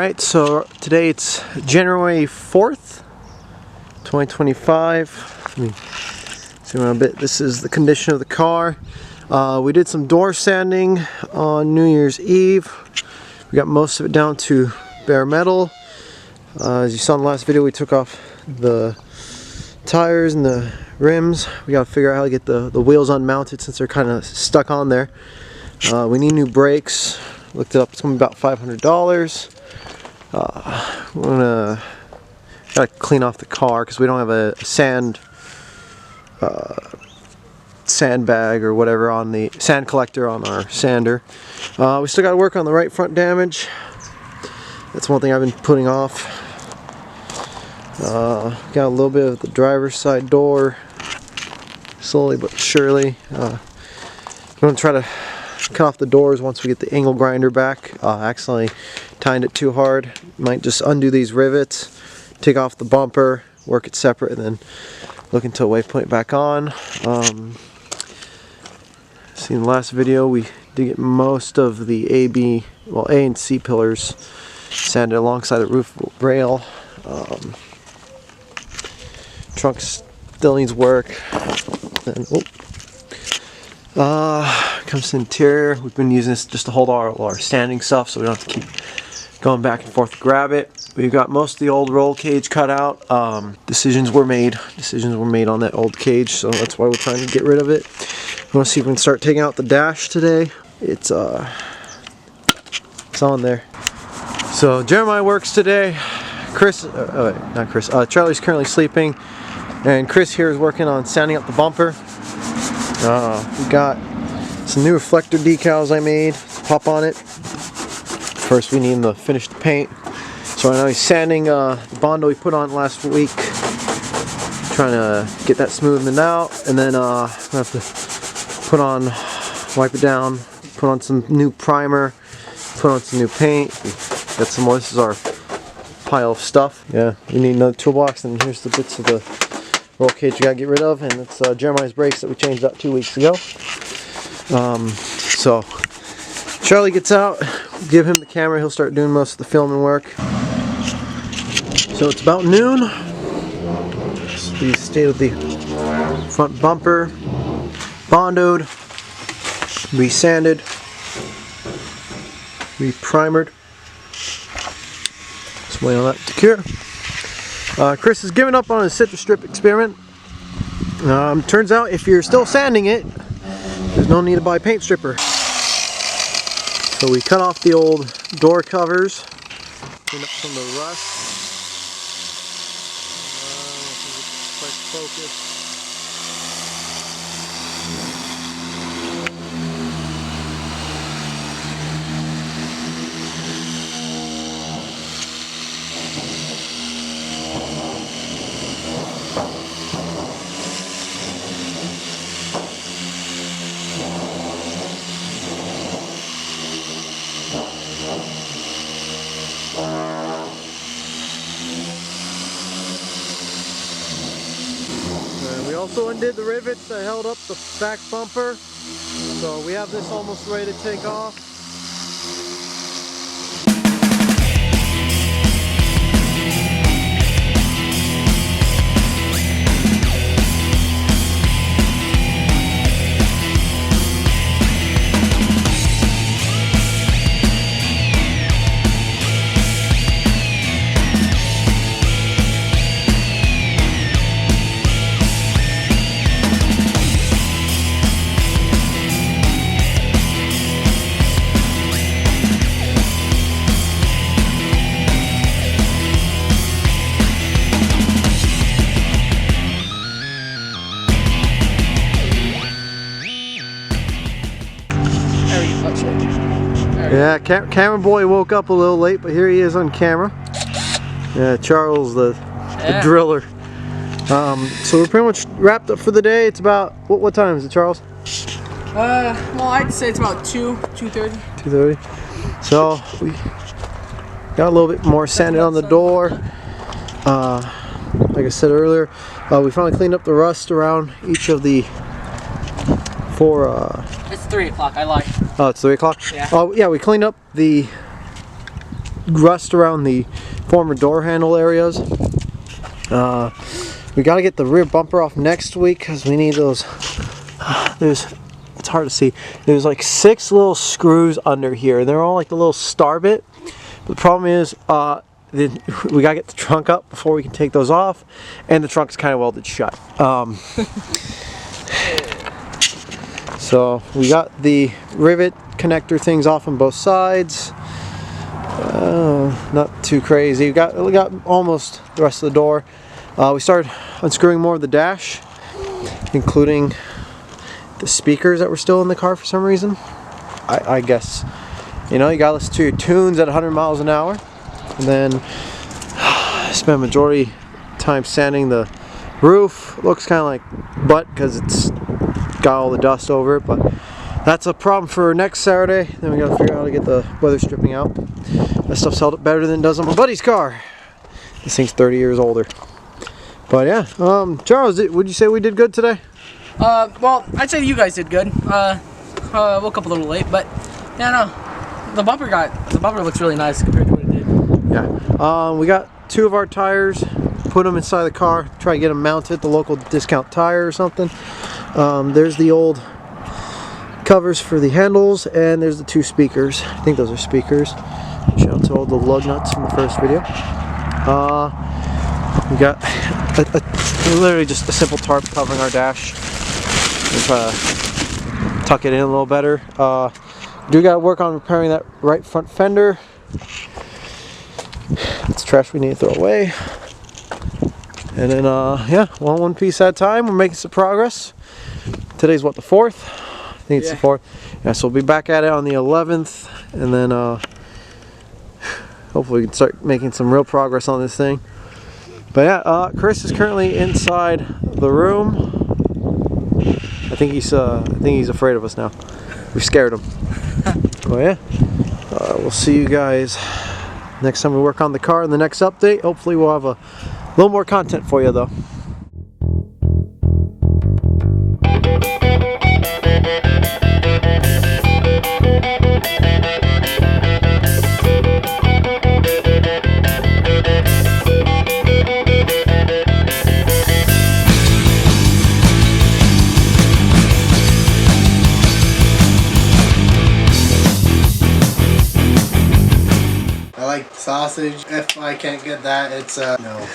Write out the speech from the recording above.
Alright, so today it's January 4th, 2025. Let me zoom out a bit. This is the condition of the car. We did some door sanding on New Year's Eve. We got most of it down to bare metal. As you saw in the last video, we took off the tires and the rims. We got to figure out how to get the wheels unmounted since they're kind of stuck on there. We need new brakes. Looked it up, it's going to be about $500. We're gotta clean off the car because we don't have a sandbag or whatever on the sand collector on our sander. We still got to work on the right front damage. That's one thing I've been putting off. Got a little bit of the driver's side door, slowly but surely. I'm going to try to cut off the doors once we get the angle grinder back. Accidentally tightened it too hard. Might just undo these rivets, take off the bumper, work it separate, and then look into a way to put it back on. See, in the last video we did get most of the A and C pillars sanded alongside the roof rail. Trunk still needs work. Then, comes to the interior. We've been using this just to hold all our standing stuff so we don't have to keep going back and forth to grab it. We've got most of the old roll cage cut out. Decisions were made on that old cage, so that's why we're trying to get rid of it. I want to see if we can start taking out the dash today. It's on there. So Jeremiah works today. Charlie's currently sleeping, and Chris here is working on sanding up the bumper. We got some new reflector decals I made. Let's pop on it. First we need to finish the paint. So right now he's sanding the Bondo we put on last week. Trying to get that smoothened out, and then I have to wipe it down, put on some new primer, put on some new paint. Got some more. This is our pile of stuff. Yeah, we need another toolbox, and here's the bits of the roll cage we gotta get rid of, and it's Jeremiah's brakes that we changed out 2 weeks ago. So Charlie gets out, give him the camera, he'll start doing most of the filming work. So it's about noon. This is the state of the front bumper. Bondoed, resanded, reprimered. Just waiting on that to cure. Chris has given up on his citrus strip experiment. Turns out if you're still sanding it, there's no need to buy a paint stripper. So we cut off the old door covers, cleaned up some of the rust. Focus. We also undid the rivets that held up the back bumper, so we have this almost ready to take off. Yeah, camera boy woke up a little late, but here he is on camera. Yeah, Charles, the driller. So we're pretty much wrapped up for the day. It's about, what time is it, Charles? Well, I'd say it's about 2:30. 2:30. So we got a little bit more sanded on the door. Like I said earlier, we finally cleaned up the rust around each of the four. It's 3 o'clock. I lied. Oh, it's 3 o'clock? Yeah. Oh, yeah, we cleaned up the rust around the former door handle areas. We got to get the rear bumper off next week because we need those. It's hard to see. There's like 6 little screws under here. They're all like the little star bit. But the problem is, we gotta get the trunk up before we can take those off, and the trunk's kind of welded shut. So we got the rivet connector things off on both sides. Not too crazy. We got almost the rest of the door. We started unscrewing more of the dash, including the speakers that were still in the car for some reason. I guess, you know, you gotta listen to your tunes at 100 miles an hour, and then spend majority time sanding the roof. Looks kind of like butt because it's got all the dust over it, but that's a problem for next Saturday. Then we gotta figure out how to get the weather stripping out. That stuff's held up better than it does on my buddy's car. This thing's 30 years older. But yeah, Charles, would you say we did good today? Well, I'd say you guys did good. Woke up a little late, but yeah, no, the bumper looks really nice compared to what it did. Yeah, we got 2 of our tires, put them inside the car, try to get them mounted at the local discount tire or something. There's the old covers for the handles, and there's the 2 speakers. I think those are speakers. Shout out to all the lug nuts from the first video. We got literally just a simple tarp covering our dash. We'll try to tuck it in a little better. Do got to work on repairing that right front fender. It's trash we need to throw away. And then yeah, one piece at a time. We're making some progress. Today's what, the 4th? I think it's the 4th. Yeah, so we'll be back at it on the 11th, and then hopefully we can start making some real progress on this thing. But yeah, Chris is currently inside the room. I think he's afraid of us now. We've scared him. But yeah, we'll see you guys next time we work on the car in the next update. Hopefully we'll have a little more content for you though. I like sausage. If I can't get that, it's no.